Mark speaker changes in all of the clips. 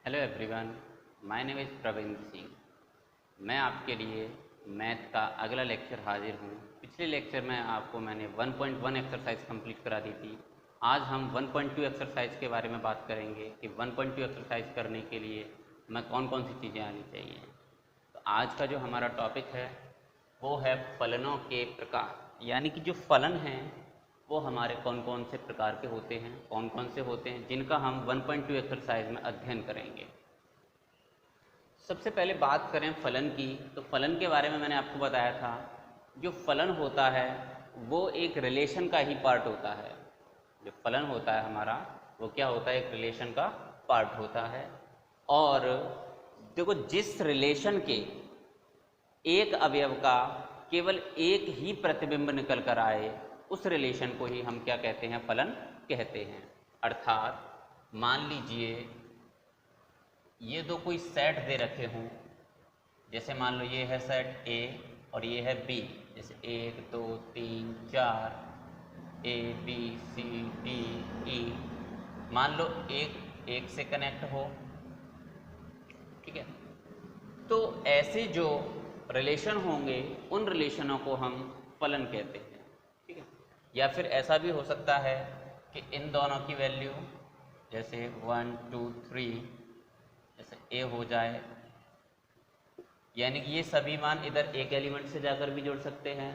Speaker 1: Hello everyone, my name is Praveen Singh. मैं आपके लिए मैथ का अगला लेक्चर हाजिर हूँ। पिछले लेक्चर में आपको मैंने 1.1 एक्सरसाइज कंप्लीट करा दी थी। आज हम 1.2 एक्सरसाइज के बारे में बात करेंगे कि 1.2 एक्सरसाइज करने के लिए हमें कौन कौन सी चीज़ें आनी चाहिए। तो आज का जो हमारा टॉपिक है वो है फलनों के प्रकार, यानी कि जो फलन हैं वो हमारे कौन कौन से प्रकार के होते हैं, कौन कौन से होते हैं जिनका हम 1.2 एक्सरसाइज में अध्ययन करेंगे। सबसे पहले बात करें फलन की, तो फलन के बारे में मैंने आपको बताया था, जो फलन होता है वो एक रिलेशन का ही पार्ट होता है। जो फलन होता है हमारा वो क्या होता है, एक रिलेशन का पार्ट होता है। और देखो, जिस रिलेशन के एक अवयव का केवल एक ही प्रतिबिंब निकल कर आए उस रिलेशन को ही हम क्या कहते हैं, फलन कहते हैं। अर्थात मान लीजिए ये दो कोई सेट दे रखे हों, जैसे मान लो ये है सेट ए और ये है बी, जैसे 1 2 3 4 A B C D E. मान लो एक एक से कनेक्ट हो, ठीक है। तो ऐसे जो रिलेशन होंगे उन रिलेशनों को हम फलन कहते हैं, ठीक है। या फिर ऐसा भी हो सकता है कि इन दोनों की वैल्यू जैसे 1 2 3 जैसे ए हो जाए, यानी कि ये सभी मान इधर एक एलिमेंट से जाकर भी जुड़ सकते हैं।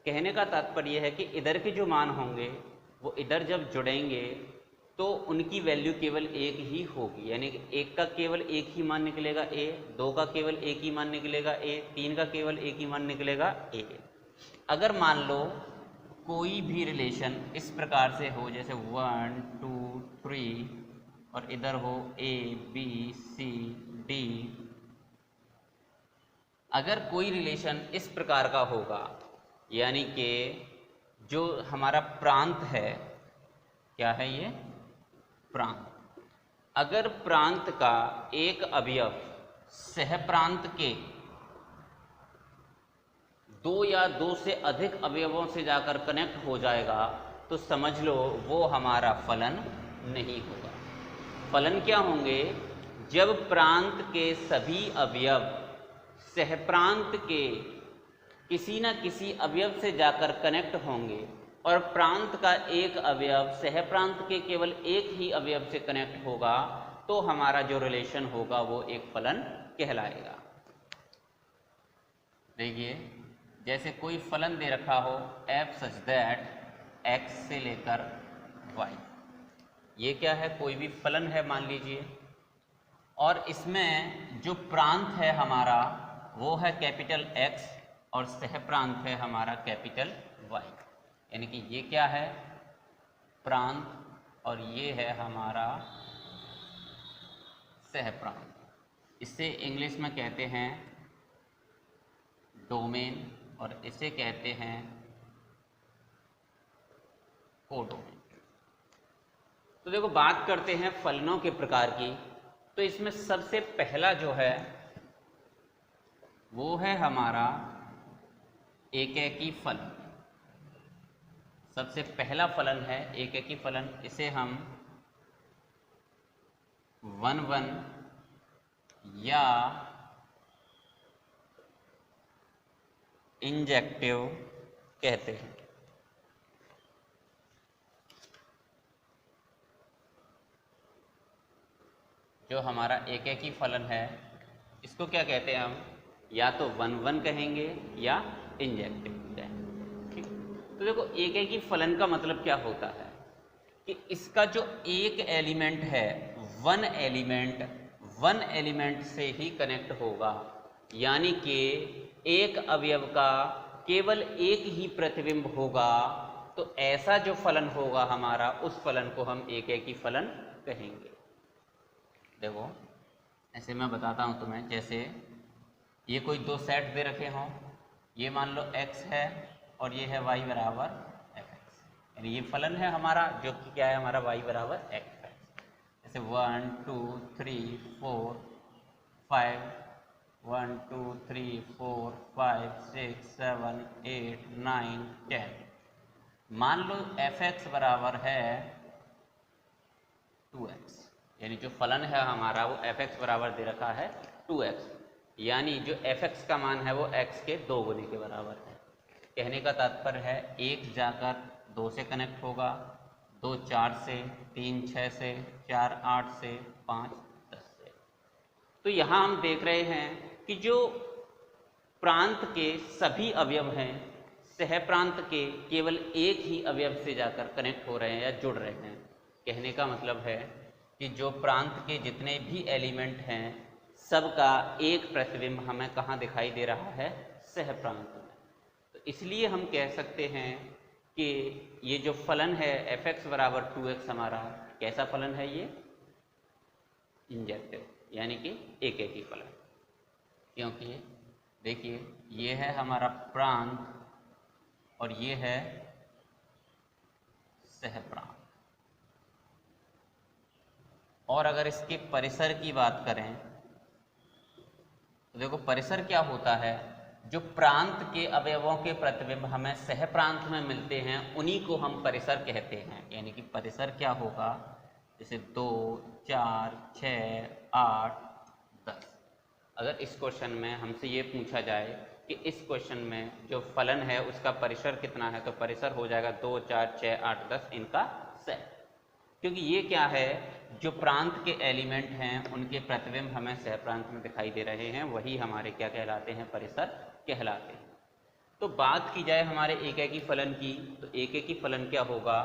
Speaker 1: कहने का तात्पर्य है कि इधर के जो मान होंगे वो इधर जब जुड़ेंगे तो उनकी वैल्यू केवल एक ही होगी, यानी कि एक का केवल एक ही मान निकलेगा ए, दो का केवल एक ही मान निकलेगा ए, तीन का केवल एक ही मान निकलेगा ए। अगर मान लो कोई भी रिलेशन इस प्रकार से हो, जैसे 1 2 3 और इधर हो ए बी सी डी, अगर कोई रिलेशन इस प्रकार का होगा, यानी कि जो हमारा प्रांत है, क्या है ये प्रांत, अगर प्रांत का एक अवयव सहप्रांत के दो या दो से अधिक अवयवों से जाकर कनेक्ट हो जाएगा तो समझ लो वो हमारा फलन नहीं होगा। फलन क्या होंगे, जब प्रांत के सभी अवयव सहप्रांत के किसी न किसी अवयव से जाकर कनेक्ट होंगे और प्रांत का एक अवयव सहप्रांत के केवल एक ही अवयव से कनेक्ट होगा तो हमारा जो रिलेशन होगा वो एक फलन कहलाएगा। देखिए, जैसे कोई फलन दे रखा हो f सच दैट x से लेकर y, ये क्या है, कोई भी फलन है मान लीजिए, और इसमें जो प्रांत है हमारा वो है कैपिटल X और सहप्रांत है हमारा कैपिटल Y, यानी कि ये क्या है प्रांत और ये है हमारा सहप्रांत। इसे इंग्लिश में कहते हैं डोमेन और इसे कहते हैं कोडोमेन। तो देखो, बात करते हैं फलनों के प्रकार की, तो इसमें सबसे पहला जो है वो है हमारा एकैकी फलन। सबसे पहला फलन है एकैकी फलन, इसे हम 1 या इंजेक्टिव कहते हैं। जो हमारा एकैकी फलन है इसको क्या कहते हैं हम, या तो 1 कहेंगे या इंजेक्टिव कहेंगे, ठीक। तो देखो, एकैकी फलन का मतलब क्या होता है कि इसका जो एक एलिमेंट है वन एलिमेंट से ही कनेक्ट होगा, यानी कि एक अवयव का केवल एक ही प्रतिबिंब होगा, तो ऐसा जो फलन होगा हमारा उस फलन को हम एकैकी फलन कहेंगे। देखो, ऐसे मैं बताता हूं तुम्हें, जैसे ये कोई दो सेट दे रखे हों, ये मान लो x है और ये है y बराबर fx, यानी ये फलन है हमारा जो कि क्या है हमारा y बराबर x है। जैसे 1 2 3 4 5 1 2 3 4 5 6 7 8 9 10, मान लो fx बराबर है 2x, यानी जो फलन है हमारा वो f(x) बराबर दे रखा है 2x, यानी जो f(x) का मान है वो x के 2 गुने के बराबर है। कहने का तात्पर्य है 1 जाकर 2 से कनेक्ट होगा, 2 4 से, 3 6 से, 4 8 से, 5 10 से। तो यहाँ हम देख रहे हैं कि जो प्रांत के सभी अवयव हैं सह प्रांत के केवल एक ही अवयव से जाकर कनेक्ट हो रहे हैं या जुड़ रहे हैं। कहने का मतलब है कि जो प्रांत के जितने भी एलिमेंट हैं सबका एक प्रतिबिंब हमें कहाँ दिखाई दे रहा है, सह प्रांत में। तो इसलिए हम कह सकते हैं कि ये जो फलन है f(x) बराबर 2x हमारा कैसा फलन है, ये इंजेक्टिव यानी कि एक ही फलन। क्योंकि देखिए ये है हमारा प्रांत और ये है सह प्रांत। और अगर इसके परिसर की बात करें तो देखो परिसर क्या होता है, जो प्रांत के अवयवों के प्रतिबिंब हमें सह प्रांत में मिलते हैं उन्हीं को हम परिसर कहते हैं। यानी कि परिसर क्या होगा, जैसे 2 4 6 8 10। अगर इस क्वेश्चन में हमसे ये पूछा जाए कि इस क्वेश्चन में जो फलन है उसका परिसर कितना है, तो परिसर हो जाएगा 2 4 6 8 10 इनका सेट। क्योंकि ये क्या है, जो प्रांत के एलिमेंट हैं उनके प्रतिबिंब हमें सह प्रांत में दिखाई दे रहे हैं, वही हमारे क्या कहलाते हैं, परिसर कहलाते हैं। तो बात की जाए हमारे एकेकी फलन की, तो एकेकी फलन क्या होगा,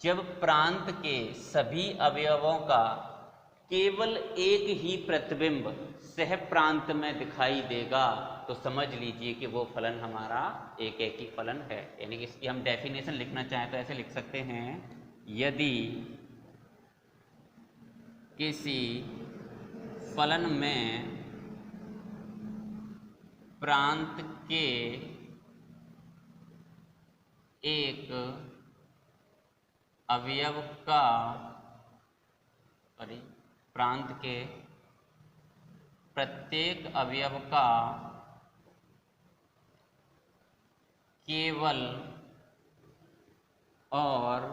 Speaker 1: जब प्रांत के सभी अवयवों का केवल एक ही प्रतिबिंब सह प्रांत में दिखाई देगा तो समझ लीजिए कि वो फलन हमारा एकेकी फलन है। यानी कि इसकी हम डेफिनेशन लिखना चाहें तो ऐसे लिख सकते हैं, यदि किसी फलन में प्रांत के एक अवयव का प्रांत के प्रत्येक अवयव का केवल और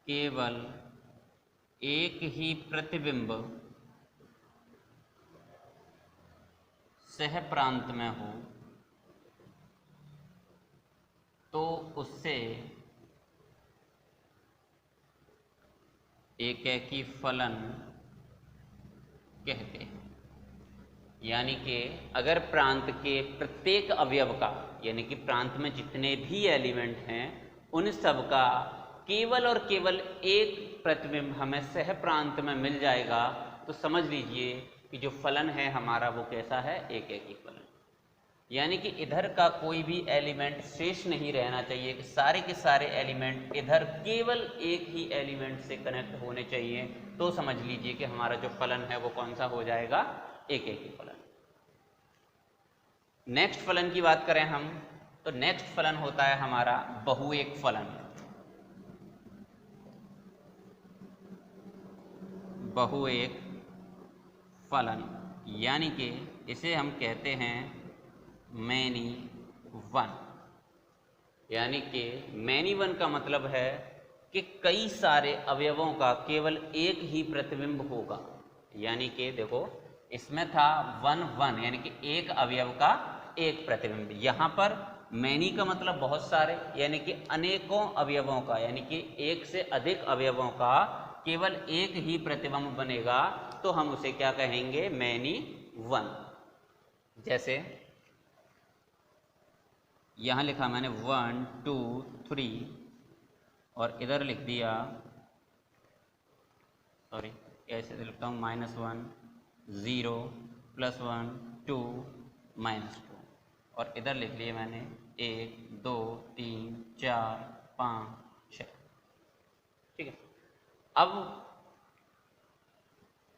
Speaker 1: केवल एक ही प्रतिबिंब सह प्रांत में हो तो उससे एकेकी फलन कहते हैं। यानी कि अगर प्रांत के प्रत्येक अवयव का, यानी कि प्रांत में जितने भी एलिमेंट हैं उन सब का केवल और केवल एक प्रतिबिंब हमें सह प्रांत में मिल जाएगा तो समझ लीजिए कि जो फलन है हमारा वो कैसा है, एकेकी फलन। यानी कि इधर का कोई भी एलिमेंट शेष नहीं रहना चाहिए, कि सारे के सारे एलिमेंट इधर केवल एक ही एलिमेंट से कनेक्ट होने चाहिए, तो समझ लीजिए कि हमारा जो फलन है वो कौन सा हो जाएगा, एकेकी फलन। नेक्स्ट फलन की बात करें हम तो नेक्स्ट फलन होता है हमारा बहुएक फलन। बहुएक फलन यानी कि इसे हम कहते हैं मैनी वन। यानी कि मैनी वन का मतलब है कि कई सारे अवयवों का केवल एक ही प्रतिबिंब होगा। यानी कि देखो इसमें था 1 1 यानी कि एक अवयव का एक प्रतिबिंब, यहाँ पर मैनी का मतलब बहुत सारे यानी कि अनेकों अवयवों का, यानी कि एक से अधिक अवयवों का केवल एक ही प्रतिबिंब बनेगा तो हम उसे क्या कहेंगे, मैनी वन। जैसे यहाँ लिखा मैंने 1 2 3 और इधर लिख दिया, सॉरी ऐसे लिखता हूँ -1 0 +1 2 -2 और इधर लिख लिया मैंने 1 2 3 4 5 6। ठीक है, अब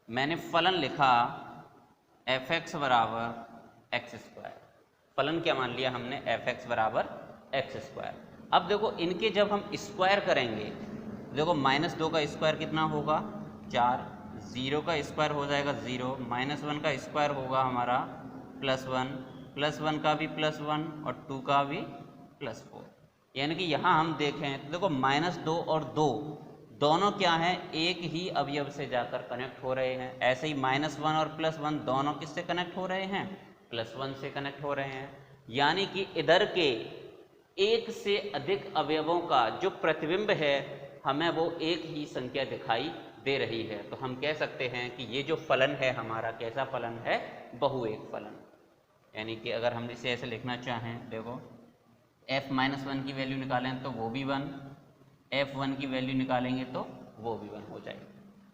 Speaker 1: मैंने फलन लिखा f(x) बराबर x²। फलन क्या मान लिया हमने, f(x) बराबर x²। अब देखो इनके जब हम स्क्वायर करेंगे, देखो -2 का स्क्वायर कितना होगा 4, 0 का स्क्वायर हो जाएगा 0, -1 का स्क्वायर होगा हमारा +1, +1 का भी +1 और 2 का भी +4। यानी कि यहाँ हम देखें तो देखो -2 और 2 दोनों क्या हैं, एक ही अवयव से जाकर कनेक्ट हो रहे हैं। ऐसे ही -1 और +1 दोनों किससे कनेक्ट हो रहे हैं, +1 से कनेक्ट हो रहे हैं। यानी कि इधर के एक से अधिक अवयवों का जो प्रतिबिंब है हमें वो एक ही संख्या दिखाई दे रही है। तो हम कह सकते हैं कि ये जो फलन है हमारा कैसा फलन है, बहुएक फलन। यानी कि अगर हम इसे ऐसे लिखना चाहें, देखो f-1 की वैल्यू निकालें तो वो भी 1, f1 की वैल्यू निकालेंगे तो वो भी 1 हो जाएगी।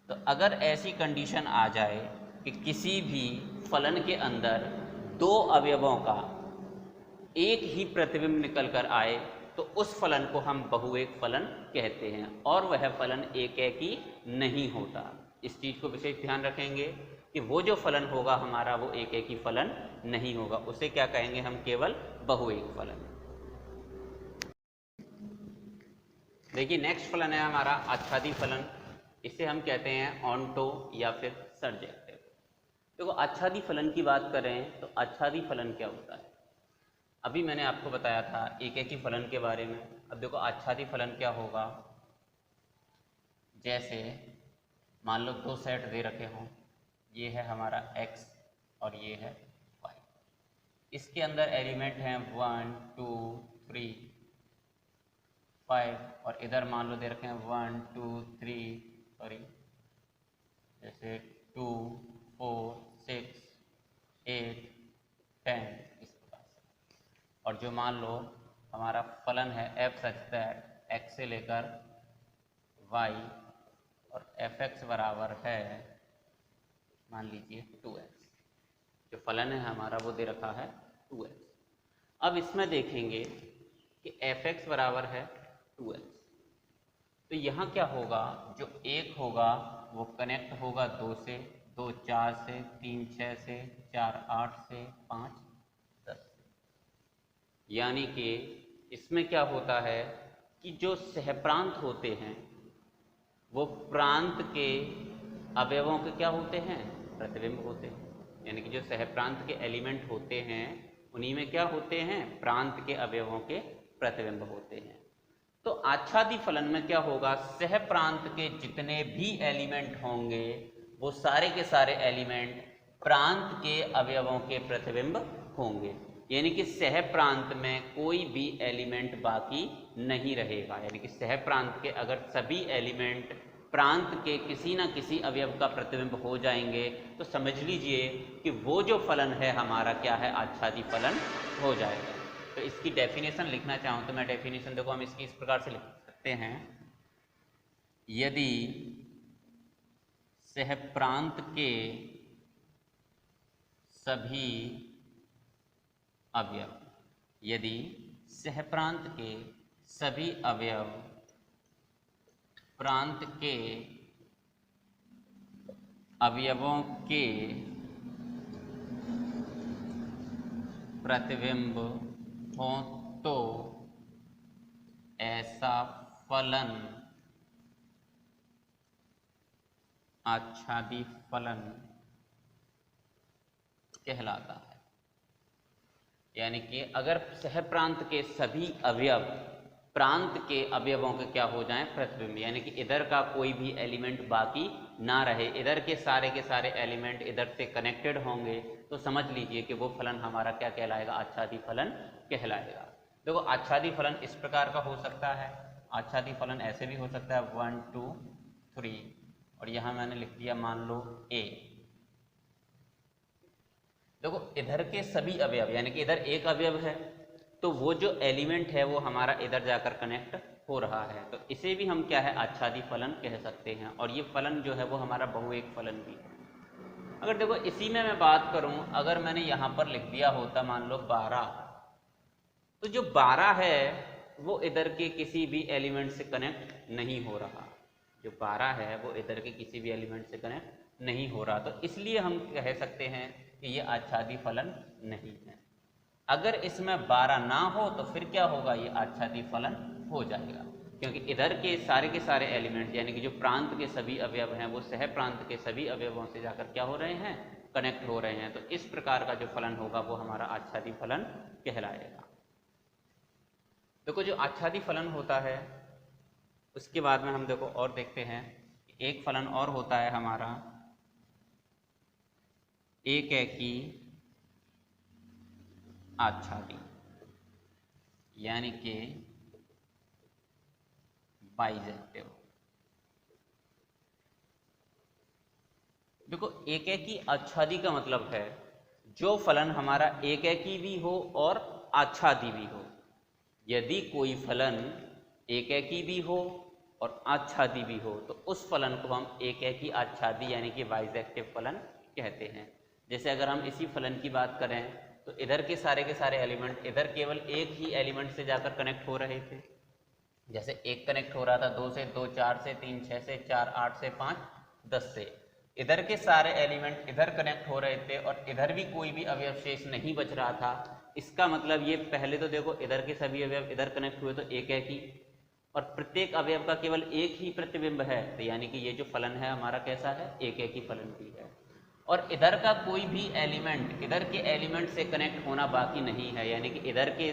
Speaker 1: तो अगर ऐसी कंडीशन आ जाए कि किसी भी फलन के अंदर दो अवयवों का एक ही प्रतिबिंब निकल कर आए तो उस फलन को हम बहुएक फलन कहते हैं, और वह फलन एकैकी नहीं होता। इस चीज़ को विशेष ध्यान रखेंगे कि वो जो फलन होगा हमारा वो एकैकी फलन नहीं होगा, उसे क्या कहेंगे हम, केवल बहुएक फलन। देखिए नेक्स्ट फलन है हमारा आच्छादी फलन। इसे हम कहते हैं ऑन्टो या फिर सर्जेक्टिव। देखो आच्छादी फलन की बात करें तो आच्छादी फलन क्या होता है, अभी मैंने आपको बताया था एकैकी फलन के बारे में। अब देखो आच्छादी फलन क्या होगा, जैसे मान लो दो सेट दे रखे हों, ये है हमारा x और ये है y। इसके अंदर एलिमेंट हैं 1 2 3 5, और इधर मान लो दे रखे हैं 1 2 3 जैसे 2 4 6 8 10 इस प्रकार से। और जो मान लो हमारा फलन है f सच दैट x से लेकर y और fx बराबर है मान लीजिए 2x, जो फलन है हमारा वो दे रखा है 2x। अब इसमें देखेंगे कि fx बराबर है 2x, तो यहाँ क्या होगा, जो 1 होगा वो कनेक्ट होगा 2 से, 2 4 से, 3 6 से, 4 8 से, 5 10 से। यानी कि इसमें क्या होता है कि जो सहप्रांत होते हैं वो प्रांत के अवयवों के क्या होते हैं, प्रतिबिंब होते हैं। यानी कि जो सहप्रांत के एलिमेंट होते हैं उन्हीं में क्या होते हैं, प्रांत के अवयवों के प्रतिबिंब होते हैं। तो आच्छादी फलन में क्या होगा, सहप्रांत के जितने भी एलिमेंट होंगे वो सारे के सारे एलिमेंट प्रांत के अवयवों के प्रतिबिंब होंगे। यानी कि सहप्रांत में कोई भी एलिमेंट बाकी नहीं रहेगा। यानी कि सहप्रांत के अगर सभी एलिमेंट प्रांत के किसी न किसी अवयव का प्रतिबिंब हो जाएंगे तो समझ लीजिए कि वो जो फलन है हमारा क्या है, आच्छादी फलन हो जाएगा। तो इसकी डेफिनेशन लिखना चाहूँ तो मैं डेफिनेशन देखो हम इसकी इस प्रकार से लिख सकते हैं, यदि सहप्रांत के सभी अवयव, यदि सहप्रांत के सभी अवयव प्रांत के अवयवों के प्रतिबिंब हो तो ऐसा फलन आच्छादी फलन कहलाता है। यानी कि अगर सहप्रांत के सभी अवयव प्रांत के अवयवों के क्या हो जाएं, प्रतिबिंब, यानी कि इधर का कोई भी एलिमेंट बाकी ना रहे, इधर के सारे एलिमेंट इधर से कनेक्टेड होंगे, तो समझ लीजिए कि वो फलन हमारा क्या कहलाएगा, आच्छादी फलन कहलाएगा। देखो आच्छादी फलन इस प्रकार का हो सकता है, आच्छादी फलन ऐसे भी हो सकता है 1 2 3, और यहाँ मैंने लिख दिया मान लो a। देखो इधर के सभी अवयव, यानी कि इधर एक अवयव है तो वो जो एलिमेंट है वो हमारा इधर जाकर कनेक्ट हो रहा है, तो इसे भी हम क्या है, आच्छादी फलन कह सकते हैं। और ये फलन जो है वो हमारा बहुएक फलन भी है। अगर देखो इसी में मैं बात करूं, अगर मैंने यहाँ पर लिख दिया होता मान लो 12, तो जो 12 है वो इधर के किसी भी एलिमेंट से कनेक्ट नहीं हो रहा, जो 12 है वो इधर के किसी भी एलिमेंट से कनेक्ट नहीं हो रहा, तो इसलिए हम कह सकते हैं कि ये आच्छादी फलन नहीं है। अगर इसमें 12 ना हो तो फिर क्या होगा, ये आच्छादी फलन हो जाएगा, क्योंकि इधर के सारे एलिमेंट यानी कि जो प्रांत के सभी अवयव हैं वो सह प्रांत के सभी अवयवों से जाकर क्या हो रहे हैं, कनेक्ट हो रहे हैं। तो इस प्रकार का जो फलन होगा वो हमारा आच्छादी फलन कहलाएगा। देखो जो आच्छादी फलन होता है उसके बाद में हम देखो और देखते हैं, एक फलन और होता है हमारा एकैकी आच्छादी, यानी कि बाइजेक्टिव। देखो एकैकी आच्छादी का मतलब है जो फलन हमारा एकैकी भी हो और आच्छादी भी हो। यदि कोई फलन एकैकी भी हो और आच्छादी भी हो तो उस फलन को हम एकैकी आच्छादी यानी कि बाइजेक्टिव फलन कहते हैं। जैसे अगर हम इसी फलन की बात करें तो इधर के सारे एलिमेंट इधर केवल एक ही एलिमेंट से जाकर कनेक्ट हो रहे थे। जैसे एक कनेक्ट हो रहा था 2 से, 2 4 से, 3 6 से, 4 8 से, 5 10 से। इधर के सारे एलिमेंट इधर कनेक्ट हो रहे थे और इधर भी कोई भी अवयव शेष नहीं बच रहा था। इसका मतलब ये पहले तो देखो इधर के सभी अवयव इधर कनेक्ट हुए तो एक है की, और प्रत्येक अवयव का केवल एक ही प्रतिबिंब है, तो यानी कि ये जो फलन है हमारा कैसा है, एक ही फलन भी है। और इधर का कोई भी एलिमेंट इधर के एलिमेंट से कनेक्ट होना बाकी नहीं है, यानी कि इधर के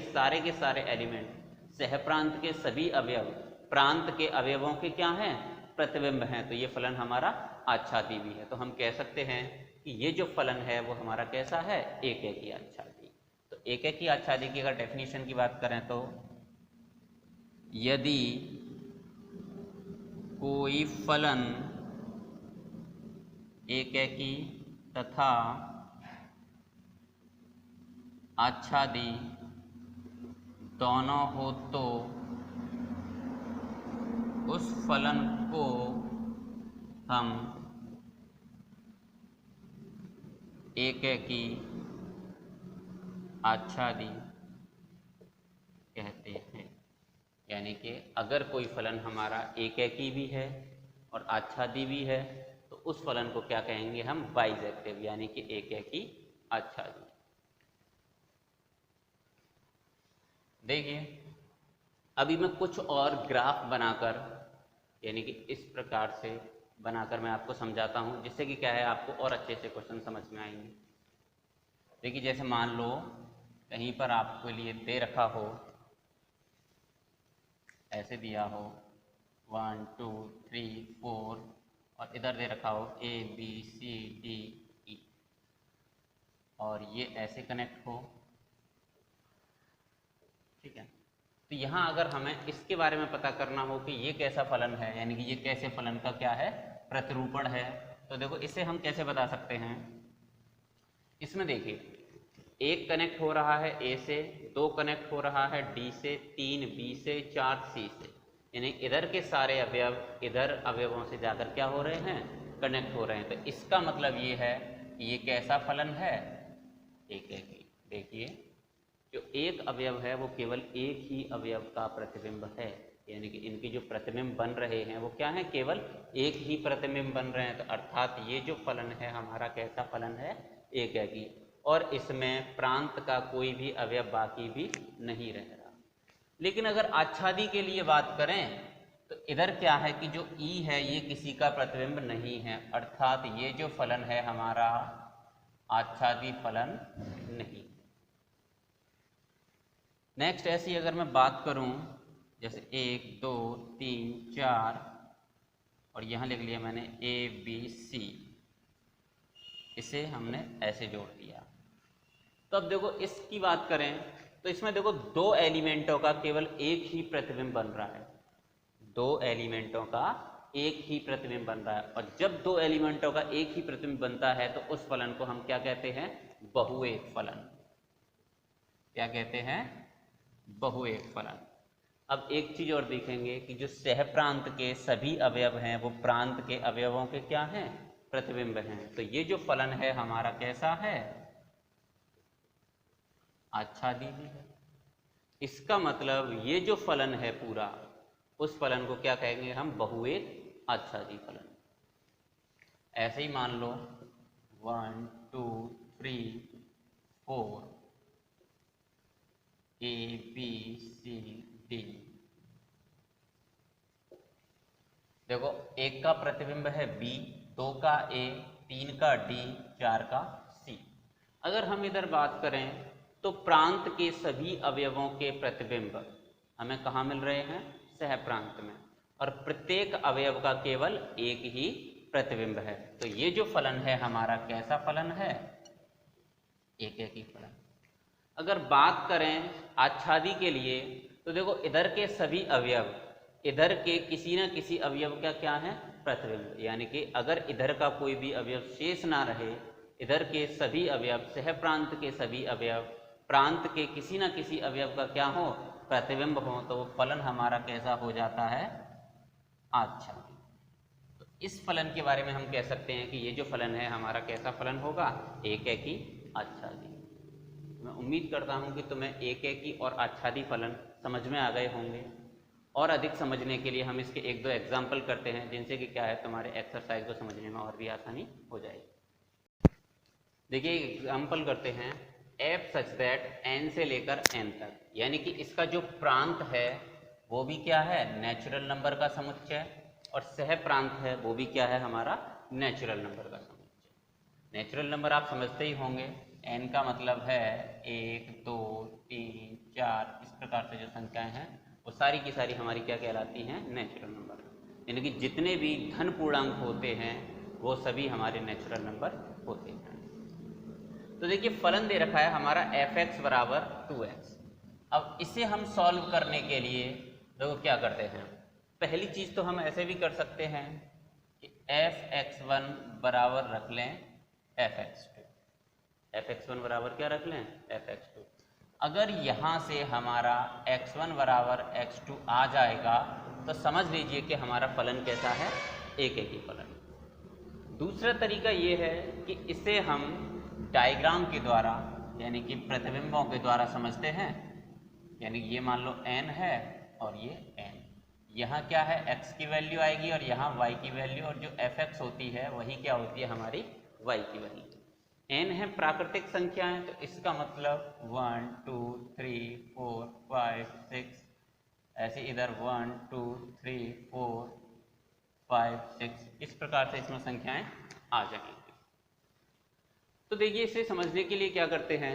Speaker 1: सारे एलिमेंट सहप्रांत के सभी अवयव प्रांत के अवयवों के क्या हैं, प्रतिबिंब हैं, तो ये फलन हमारा आच्छादी भी है। तो हम कह सकते हैं कि ये जो फलन है वो हमारा कैसा है, एकैकी आच्छादी। तो एकैकी आच्छादी की अगर डेफिनेशन की बात करें तो यदि कोई फलन एकैकी तथा आच्छादी दोनों हो तो उस फलन को हम एकैकी आच्छादी कहते हैं। यानी कि अगर कोई फलन हमारा एकैकी भी है और आच्छादी भी है तो उस फलन को क्या कहेंगे हम, बाइजेक्टिव, यानी कि एकैकी आच्छादी। देखिए अभी मैं कुछ और ग्राफ बनाकर यानी कि इस प्रकार से बनाकर मैं आपको समझाता हूं, जिससे कि क्या है आपको और अच्छे से क्वेश्चन समझ में आएंगे। देखिए जैसे मान लो कहीं पर आपके लिए दे रखा हो, ऐसे दिया हो 1 2 3 4 और इधर दे रखा हो A B C D E और ये ऐसे कनेक्ट हो, ठीक है। तो यहाँ अगर हमें इसके बारे में पता करना हो कि ये कैसा फलन है, यानी कि ये कैसे फलन का क्या है, प्रतिरूपण है, तो देखो इसे हम कैसे बता सकते हैं। इसमें देखिए एक कनेक्ट हो रहा है A से, 2 कनेक्ट हो रहा है D से, 3 B से, 4 C से, यानी इधर के सारे अवयव इधर अवयवों से जाकर क्या हो रहे हैं, कनेक्ट हो रहे हैं। तो इसका मतलब ये है कि ये कैसा फलन है, एकैकी। देखिए जो एक अवयव है वो केवल एक ही अवयव का प्रतिबिंब है, यानी कि इनके जो प्रतिबिंब बन रहे हैं वो क्या है, केवल एक ही प्रतिबिंब बन रहे हैं। तो अर्थात ये जो फलन है हमारा कैसा फलन है, एकैकी, और इसमें प्रांत का कोई भी अवयव बाकी भी नहीं रह रहा। लेकिन अगर आच्छादी के लिए बात करें तो इधर क्या है कि जो ई है ये किसी का प्रतिबिंब नहीं है, अर्थात ये जो फलन है हमारा आच्छादी फलन नहीं। नेक्स्ट ऐसी अगर मैं बात करूं जैसे 1 2 3 4 और यहाँ लिख लिया मैंने A B C, इसे हमने ऐसे जोड़ दिया। तो अब देखो इसकी बात करें तो इसमें देखो 2 एलिमेंटों का केवल एक ही प्रतिबिंब बन रहा है, 2 एलिमेंटों का एक ही प्रतिबिंब बन रहा है। और जब 2 एलिमेंटों का एक ही प्रतिबिंब बनता है तो उस फलन को हम क्या कहते हैं, बहुएक फलन। क्या कहते हैं, बहुएक फलन। अब एक चीज और देखेंगे कि जो सहप्रांत के सभी अवयव हैं वो प्रांत के अवयवों के क्या हैं, प्रतिबिंब हैं। तो ये जो फलन है हमारा कैसा है, आच्छादी भी है। इसका मतलब ये जो फलन है पूरा, उस फलन को क्या कहेंगे हम, बहुएक आच्छादी फलन। ऐसे ही मान लो 1 2 3 4 A B C D, देखो एक का प्रतिबिंब है B, 2 का A, 3 का D, 4 का C। अगर हम इधर बात करें तो प्रांत के सभी अवयवों के प्रतिबिंब हमें कहाँ मिल रहे हैं, सहप्रांत में। और प्रत्येक अवयव का केवल एक ही प्रतिबिंब है। तो ये जो फलन है हमारा कैसा फलन है? एक ही फलन। अगर बात करें आच्छादी के लिए तो देखो इधर के सभी अवयव इधर के किसी न किसी अवयव का क्या है? प्रतिबिंब। यानी कि अगर इधर का कोई भी अवयव शेष ना रहे, इधर के सभी अवयव सह प्रांत के सभी अवयव प्रांत के किसी न किसी अवयव का क्या हो? प्रतिबिंब हो, तो वो फलन हमारा कैसा हो जाता है? आच्छादी। तो इस फलन के बारे में हम कह सकते हैं कि ये जो फलन है हमारा कैसा फलन होगा? एक है कि आच्छादी। मैं उम्मीद करता हूँ कि तुम्हें एक है कि और आच्छादी फलन समझ में आ गए होंगे। और अधिक समझने के लिए हम इसके एक दो एग्जाम्पल करते हैं, जिनसे कि क्या है तुम्हारे एक्सरसाइज को समझने में और भी आसानी हो जाएगी। देखिए एग्जाम्पल करते हैं, f सच दैट n से लेकर n तक, यानी कि इसका जो प्रांत है वो भी क्या है? नेचुरल नंबर का समुच्चय, और सह प्रांत है वो भी क्या है? हमारा नेचुरल नंबर का समुच्चय। नेचुरल नंबर आप समझते ही होंगे, n का मतलब है 1 2 3 4, इस प्रकार से जो संख्याएं हैं वो सारी की सारी हमारी क्या कहलाती हैं? Natural number. यानी कि जितने भी धन पूर्णांक होते हैं वो सभी हमारे नेचुरल नंबर होते हैं। तो देखिए फलन दे रखा है हमारा f(x) बराबर 2x। अब इसे हम सॉल्व करने के लिए देखो क्या करते हैं। पहली चीज तो हम ऐसे भी कर सकते हैं कि f(x1) बराबर रख लें f(x2). f(x1) बराबर क्या रख लें? f(x2). अगर यहाँ से हमारा x1 बराबर x2 आ जाएगा तो समझ लीजिए कि हमारा फलन कैसा है? एक ही फलन। दूसरा तरीका ये है कि इसे हम डायग्राम के द्वारा यानी कि प्रतिबिंबों के द्वारा समझते हैं। यानी ये मान लो n है और ये n, यहाँ क्या है? x की वैल्यू आएगी और यहाँ y की वैल्यू, और जो f(x) होती है वही क्या होती है? हमारी y की वैल्यू। n है प्राकृतिक संख्याएं, तो इसका मतलब 1 2 3 4 5 6, ऐसे इधर 1 2 3 4 5 6, इस प्रकार से इसमें संख्याएं आ जाएंगी। तो देखिए इसे समझने के लिए क्या करते हैं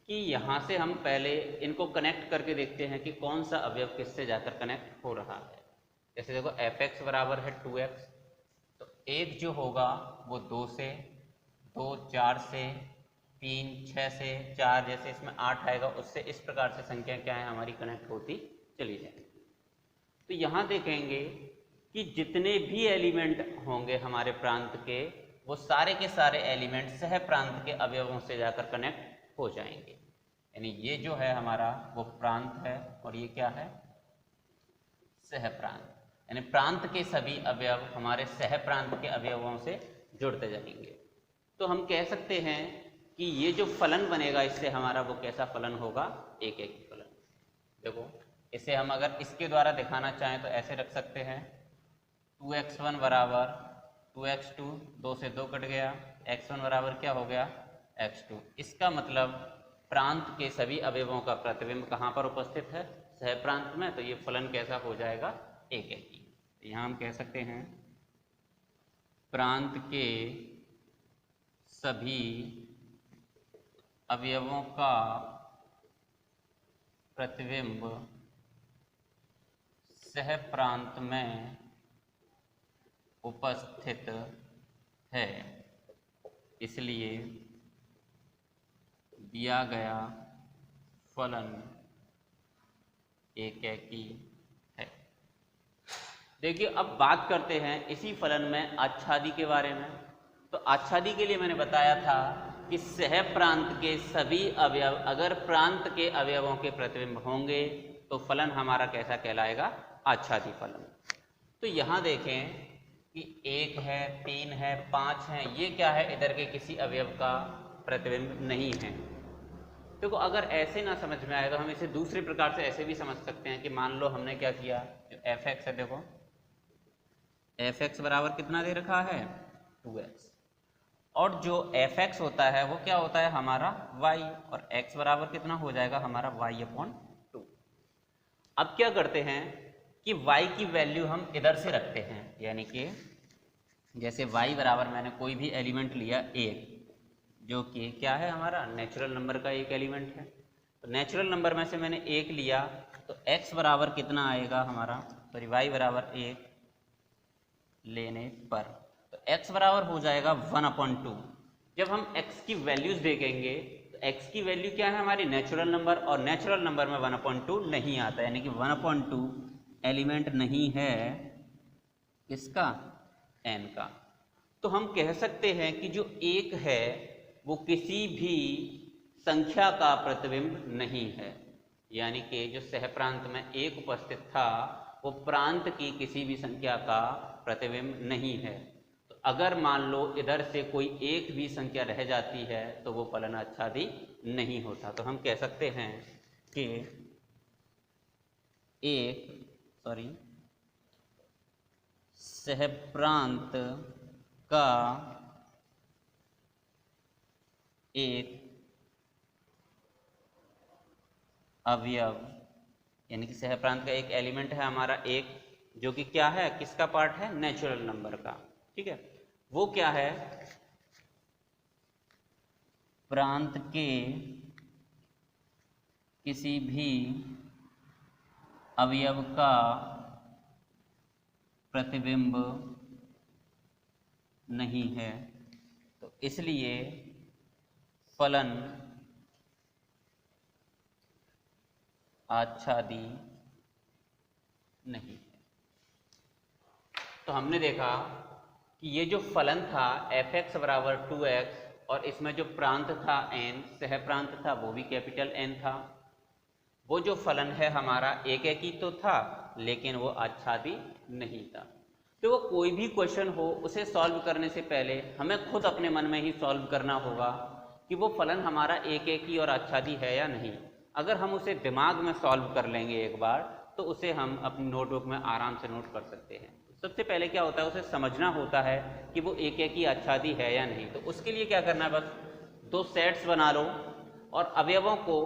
Speaker 1: कि यहाँ से हम पहले इनको कनेक्ट करके देखते हैं कि कौन सा अवयव किससे जाकर कनेक्ट हो रहा है। जैसे देखो f(x) बराबर है 2x, तो एक जो होगा वो 2 से, 2 4 से, 3 6 से, 4 जैसे इसमें 8 आएगा, उससे इस प्रकार से संख्या क्या है? हमारी कनेक्ट होती चली जाएगी। तो यहाँ देखेंगे कि जितने भी एलिमेंट होंगे हमारे प्रांत के, वो सारे के सारे एलिमेंट सह प्रांत के अवयवों से जाकर कनेक्ट हो जाएंगे। यानी ये जो है हमारा वो प्रांत है और ये क्या है? सह प्रांत। यानी प्रांत के सभी अवयव हमारे सह प्रांत के अवयवों से जुड़ते जाएंगे। तो हम कह सकते हैं कि ये जो फलन बनेगा इससे हमारा वो कैसा फलन होगा? एक फलन। देखो इसे हम अगर इसके द्वारा दिखाना चाहें तो ऐसे रख सकते हैं, 2x1 बराबर 2x2, 2 से 2 कट गया, x1 बराबर क्या हो गया? x2। इसका मतलब प्रांत के सभी अवयवों का प्रतिबिंब कहाँ पर उपस्थित है? सह प्रांत में। तो ये फलन कैसा हो जाएगा? एक ही। तो यहाँ हम कह सकते हैं प्रांत के सभी अवयवों का प्रतिबिंब सह प्रांत में उपस्थित है, इसलिए दिया गया फलन एक ही है। देखिए अब बात करते हैं इसी फलन में आच्छादी के बारे में। तो आच्छादी के लिए मैंने बताया था कि सह प्रांत के सभी अवयव अगर प्रांत के अवयवों के प्रतिबिंब होंगे तो फलन हमारा कैसा कहलाएगा? आच्छादी फलन। तो यहाँ देखें कि 1 है, 3 है, 5 है, ये क्या है? इधर के किसी अवयव का प्रतिबिंब नहीं है। देखो अगर ऐसे ना समझ में आए तो हम इसे दूसरे प्रकार से ऐसे भी समझ सकते हैं कि मान लो हमने क्या किया, जो f(x) है, देखो f(x) बराबर कितना दे रखा है? 2x, और जो f(x) होता है वो क्या होता है? हमारा y, और x बराबर कितना हो जाएगा? हमारा y/2। अब क्या करते हैं कि y की वैल्यू हम इधर से रखते हैं, यानी कि जैसे y बराबर मैंने कोई भी एलिमेंट लिया 1, जो कि क्या है? हमारा नेचुरल नंबर का एक एलिमेंट है। तो नेचुरल नंबर में से मैंने 1 लिया, तो x बराबर कितना आएगा? हमारा सॉरी y बराबर 1 लेने पर, तो x बराबर हो जाएगा 1/2। जब हम x की वैल्यूज देखेंगे तो x की वैल्यू क्या है हमारी नेचुरल नंबर, और नेचुरल नंबर में 1/2 नहीं आता, यानी कि 1/2 एलिमेंट नहीं है किसका, n का। तो हम कह सकते हैं कि जो 1 है वो किसी भी संख्या का प्रतिबिंब नहीं है, यानी कि जो सहप्रांत में 1 उपस्थित था वो प्रांत की किसी भी संख्या का प्रतिबिंब नहीं है। तो अगर मान लो इधर से कोई एक भी संख्या रह जाती है तो वो फलन आच्छादी नहीं होता। तो हम कह सकते हैं कि सहप्रांत का एक अवयव, यानी कि सहप्रांत का एक एलिमेंट है हमारा एक, जो कि क्या है, किसका पार्ट है, नेचुरल नंबर का, ठीक है। वो क्या है, प्रांत के किसी भी अवयव का प्रतिबिंब नहीं है, तो इसलिए फलन आच्छादी नहीं है। तो हमने देखा कि ये जो फलन था f(x) बराबर 2x, और इसमें जो प्रांत था n, सह प्रांत था, वो भी कैपिटल N था। वो जो फलन है हमारा एक ही तो था, लेकिन वो आच्छादी नहीं था। तो वो कोई भी क्वेश्चन हो उसे सॉल्व करने से पहले हमें खुद अपने मन में ही सॉल्व करना होगा कि वो फलन हमारा एक ही और आच्छादी है या नहीं। अगर हम उसे दिमाग में सॉल्व कर लेंगे एक बार, तो उसे हम अपनी नोटबुक में आराम से नोट कर सकते हैं। सबसे पहले क्या होता है, उसे समझना होता है कि वो एक ही आच्छादी है या नहीं। तो उसके लिए क्या करना है, बस 2 सेट्स बना लो और अवयवों को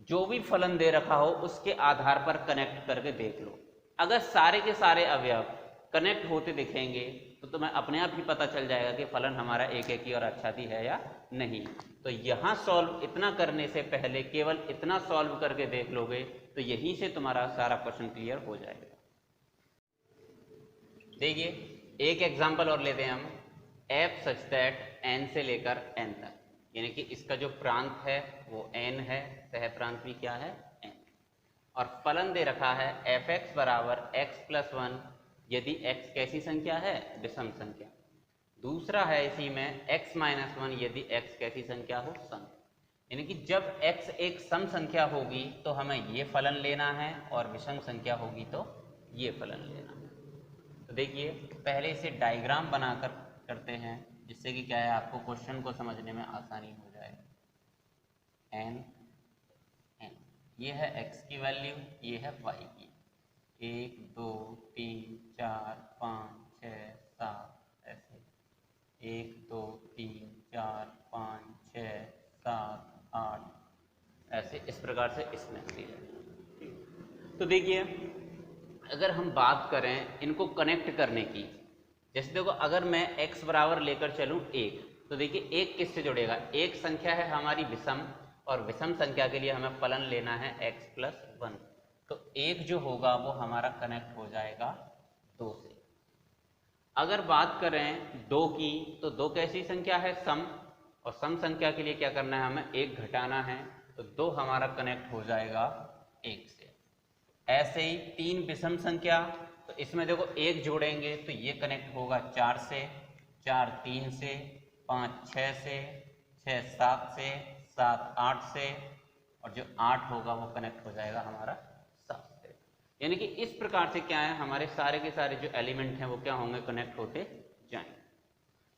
Speaker 1: जो भी फलन दे रखा हो उसके आधार पर कनेक्ट करके देख लो। अगर सारे के सारे अवयव कनेक्ट होते दिखेंगे तो तुम्हें अपने आप ही पता चल जाएगा कि फलन हमारा एक ही और आच्छादी है या नहीं। तो यहाँ सॉल्व इतना करने से पहले केवल इतना सॉल्व करके देख लोगे तो यहीं से तुम्हारा सारा क्वेश्चन क्लियर हो जाएगा। देखिए एक एग्जाम्पल और लेते हैं हम, f सच दैट n से लेकर n तक, यानी कि इसका जो प्रांत है वो n है, सह प्रांत भी क्या है, n, और फलन दे रखा है f(x) बराबर x+1 यदि x कैसी संख्या है, विषम संख्या। दूसरा है इसी में x-1 यदि x कैसी संख्या हो, सम। यानी कि जब x एक सम संख्या होगी तो हमें ये फलन लेना है, और विषम संख्या होगी तो ये फलन लेना है। तो देखिए पहले इसे डायग्राम बनाकर करते हैं, जिससे कि क्या है, आपको क्वेश्चन को समझने में आसानी हो जाए। n ये है x की वैल्यू, ये है y की, 1 2 3 4 5 6 7 ऐसे 1 2 3 4 5 6 7 8 ऐसे, इस प्रकार से इसमें दी जाएगी। तो देखिए अगर हम बात करें इनको कनेक्ट करने की, जैसे देखो अगर मैं x बराबर लेकर चलूँ 1, तो देखिए 1 किससे जुड़ेगा, एक संख्या है हमारी विषम, और विषम संख्या के लिए हमें फलन लेना है x+1। तो 1 जो होगा वो हमारा कनेक्ट हो जाएगा 2 से। अगर बात करें 2 की, तो 2 कैसी संख्या है, सम, और सम संख्या के लिए क्या करना है, हमें 1 घटाना है, तो 2 हमारा कनेक्ट हो जाएगा 1 से। ऐसे ही 3 विषम संख्या, तो इसमें देखो 1 जोड़ेंगे तो ये कनेक्ट होगा 4 से, 4 3 से, 5 6 से, 6 7 से, 7 8 से, और जो 8 होगा वो कनेक्ट हो जाएगा हमारा 7 से। यानी कि इस प्रकार से क्या है, हमारे सारे के सारे जो एलिमेंट हैं वो क्या होंगे, कनेक्ट होते जाएंगे।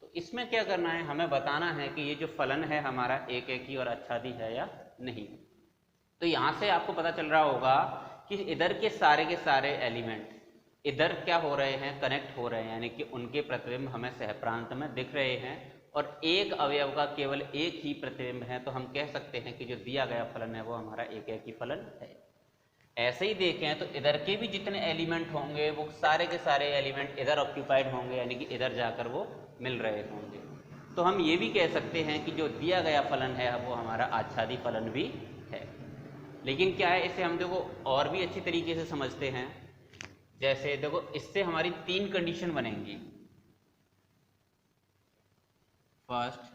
Speaker 1: तो इसमें क्या करना है, हमें बताना है कि ये जो फलन है हमारा एक ही और आच्छादी है या नहीं। तो यहाँ से आपको पता चल रहा होगा कि इधर के सारे एलिमेंट इधर क्या हो रहे हैं, कनेक्ट हो रहे हैं, यानी कि उनके प्रतिबिंब हमें सहप्रांत में दिख रहे हैं, और एक अवयव का केवल एक ही प्रतिबिंब है। तो हम कह सकते हैं कि जो दिया गया फलन है वो हमारा एक ही फलन है। ऐसे ही देखें तो इधर के भी जितने एलिमेंट होंगे वो सारे के सारे एलिमेंट इधर ऑक्यूपाइड होंगे, यानी कि इधर जाकर वो मिल रहे होंगे। तो हम ये भी कह सकते हैं कि जो दिया गया फलन है वो हमारा आच्छादी फलन भी है। लेकिन क्या है, इसे हम देखो और भी अच्छी तरीके से समझते हैं। जैसे देखो इससे हमारी 3 कंडीशन बनेंगी, फर्स्ट,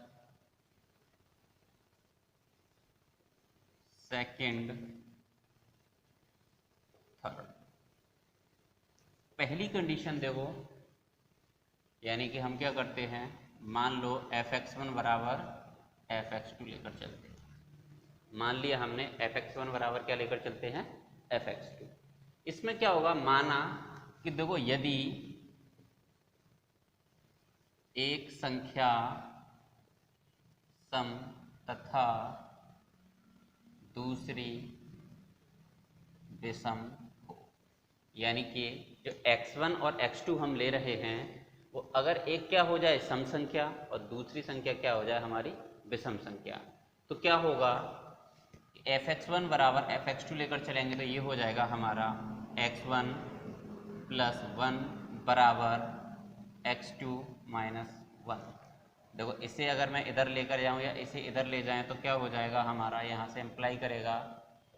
Speaker 1: सेकंड, थर्ड। पहली कंडीशन देखो, यानी कि हम क्या करते हैं, मान लो fx1 बराबर fx2 लेकर चलते हैं। मान लिया हमने fx1 बराबर क्या लेकर चलते हैं, fx2। इसमें क्या होगा, माना कि देखो यदि एक संख्या सम तथा दूसरी विषम हो, यानी कि जो x1 और x2 हम ले रहे हैं वो अगर एक क्या हो जाए सम संख्या और दूसरी संख्या क्या हो जाए हमारी विषम संख्या, तो क्या होगा, fx1 बराबर fx2 लेकर चलेंगे तो ये हो जाएगा हमारा x1 प्लस 1 बराबर x2 माइनस 1। देखो इसे अगर मैं इधर लेकर जाऊँ या इसे इधर ले जाएं तो क्या हो जाएगा हमारा, यहाँ से इम्प्लाई करेगा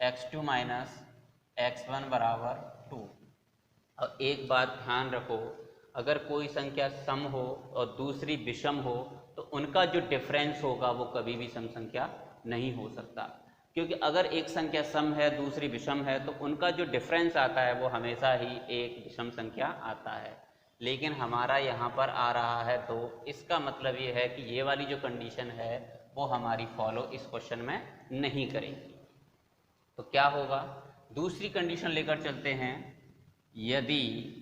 Speaker 1: x2 माइनस x1 बराबर 2। और एक बात ध्यान रखो, अगर कोई संख्या सम हो और दूसरी विषम हो तो उनका जो डिफरेंस होगा वो कभी भी सम संख्या नहीं हो सकता, क्योंकि अगर एक संख्या सम है दूसरी विषम है तो उनका जो डिफरेंस आता है वो हमेशा ही एक विषम संख्या आता है। लेकिन हमारा यहाँ पर आ रहा है तो इसका मतलब ये है कि ये वाली जो कंडीशन है वो हमारी फॉलो इस क्वेश्चन में नहीं करेगी। तो क्या होगा, दूसरी कंडीशन लेकर चलते हैं, यदि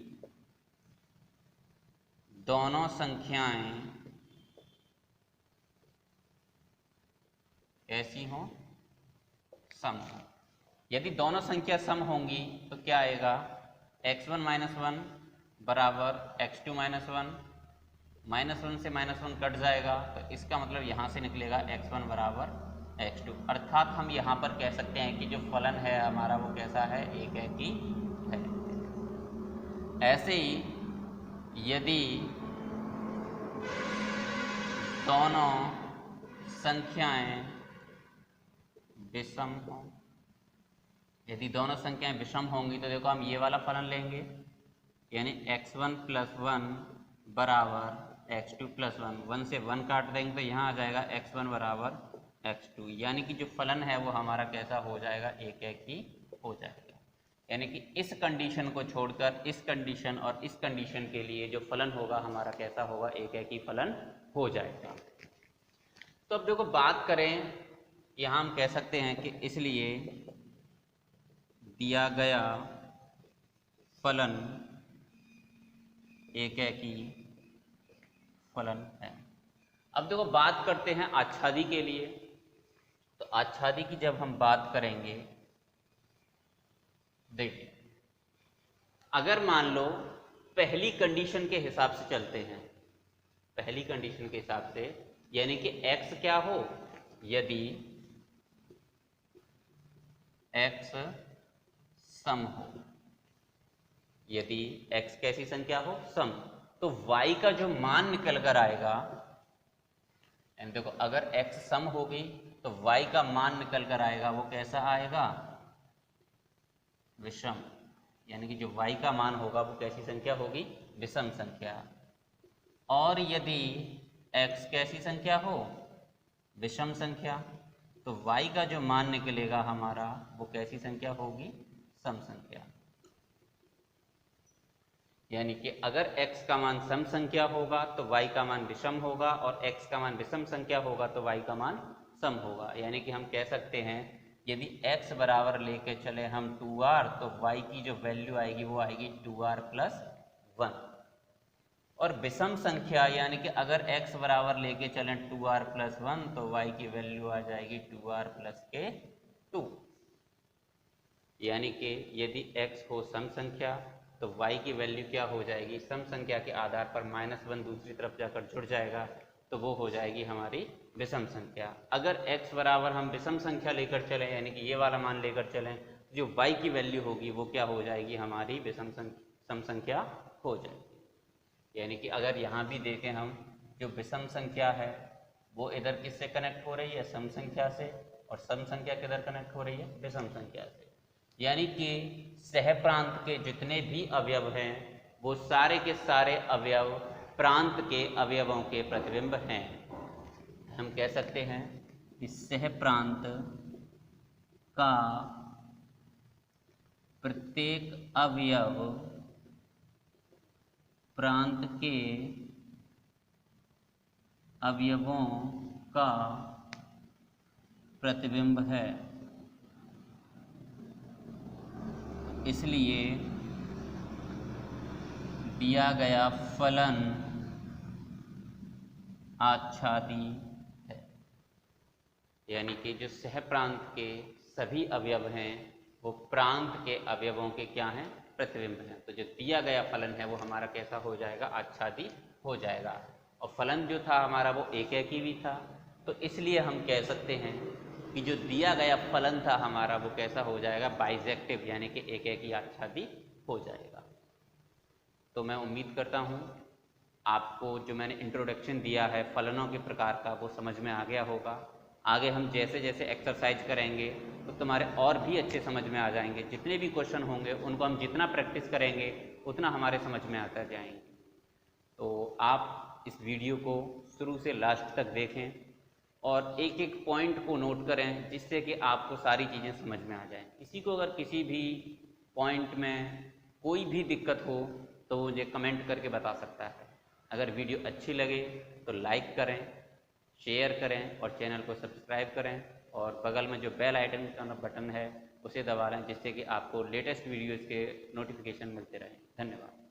Speaker 1: दोनों संख्याएं ऐसी हों, सम हो। यदि दोनों संख्या सम होंगी तो क्या आएगा, x1 माइनस 1 बराबर x2 माइनस 1, माइनस 1 से माइनस 1 कट जाएगा तो इसका मतलब यहाँ से निकलेगा x1 बराबर x2। अर्थात हम यहाँ पर कह सकते हैं कि जो फलन है हमारा वो कैसा है, एक है कि है। ऐसे ही यदि दोनों संख्याएं विषम हों, यदि दोनों संख्याएं विषम होंगी तो देखो हम ये वाला फलन लेंगे, यानी x1 प्लस 1 बराबर x2 प्लस 1, 1 से 1 काट देंगे तो यहाँ आ जाएगा x1 बराबर x2, यानी कि जो फलन है वो हमारा कैसा हो जाएगा, एक एक ही हो जाएगा। यानी कि इस कंडीशन को छोड़कर इस कंडीशन और इस कंडीशन के लिए जो फलन होगा हमारा कैसा होगा, एक एक ही फलन हो जाएगा। तो अब देखो बात करें, यहाँ हम कह सकते हैं कि इसलिए दिया गया फलन एक ही फलन है। अब देखो बात करते हैं आच्छादी के लिए। तो आच्छादी की जब हम बात करेंगे, देखिए अगर मान लो पहली कंडीशन के हिसाब से चलते हैं, पहली कंडीशन के हिसाब से, यानी कि x क्या हो, यदि x सम हो, यदि x कैसी संख्या हो, सम, तो y का जो मान निकल कर आएगा, यानी देखो अगर x सम होगी तो y का मान निकल कर आएगा वो कैसा आएगा, विषम। यानी कि जो y का मान होगा वो कैसी संख्या होगी, विषम संख्या। और यदि x कैसी संख्या हो, विषम संख्या, तो y का जो मान निकलेगा हमारा वो कैसी संख्या होगी, सम संख्या। यानी कि अगर x का मान सम संख्या होगा तो y का मान विषम होगा, और x का मान विषम संख्या होगा तो y का मान सम होगा। यानी कि हम कह सकते हैं यदि x बराबर लेके चले हम 2r, तो y की जो वैल्यू आएगी वो आएगी 2r प्लस 1। और विषम संख्या यानी कि अगर x बराबर लेके चलें 2r प्लस 1 तो y की वैल्यू आ जाएगी 2r प्लस के 2। यानी कि यदि x हो सम संख्या तो y की वैल्यू क्या हो जाएगी, सम संख्या के आधार पर -1 दूसरी तरफ जाकर जुड़ जाएगा तो वो हो जाएगी हमारी विषम संख्या। अगर x बराबर हम विषम संख्या लेकर चलें, यानी कि ये वाला मान लेकर चलें, जो y की वैल्यू होगी वो क्या हो जाएगी, हमारी विषम सम संख्या हो जाएगी। यानी कि अगर यहाँ भी देखें हम, जो विषम संख्या है वो इधर किससे कनेक्ट हो रही है, सम संख्या से, और सम संख्या किधर कनेक्ट हो रही है, विषम संख्या से। यानी कि सहप्रांत के जितने भी अवयव हैं वो सारे के सारे अवयव प्रांत के अवयवों के प्रतिबिंब हैं। हम कह सकते हैं कि सहप्रांत का प्रत्येक अवयव प्रांत के अवयवों का प्रतिबिंब है। इसलिए दिया गया फलन आच्छादी है। यानी कि जो सहप्रांत के सभी अवयव हैं वो प्रांत के अवयवों के क्या हैं? प्रतिबिंब हैं। तो जो दिया गया फलन है वो हमारा कैसा हो जाएगा? आच्छादी हो जाएगा। और फलन जो था हमारा वो एकेकी भी था, तो इसलिए हम कह सकते हैं कि जो दिया गया फलन था हमारा वो कैसा हो जाएगा? बाइजेक्टिव, यानी कि एकेकी आच्छादी हो जाएगा। तो मैं उम्मीद करता हूँ आपको जो मैंने इंट्रोडक्शन दिया है फलनों के प्रकार का वो समझ में आ गया होगा। आगे हम जैसे जैसे एक्सरसाइज करेंगे तो तुम्हारे और भी अच्छे समझ में आ जाएंगे। जितने भी क्वेश्चन होंगे उनको हम जितना प्रैक्टिस करेंगे उतना हमारे समझ में आता जाएंगे। तो आप इस वीडियो को शुरू से लास्ट तक देखें और एक एक पॉइंट को नोट करें जिससे कि आपको सारी चीज़ें समझ में आ जाएं। किसी को अगर किसी भी पॉइंट में कोई भी दिक्कत हो तो मुझे कमेंट करके बता सकता है। अगर वीडियो अच्छी लगे तो लाइक करें, शेयर करें और चैनल को सब्सक्राइब करें और बगल में जो बेल आइकन का बटन है उसे दबा लें जिससे कि आपको लेटेस्ट वीडियोज़ के नोटिफिकेशन मिलते रहें। धन्यवाद।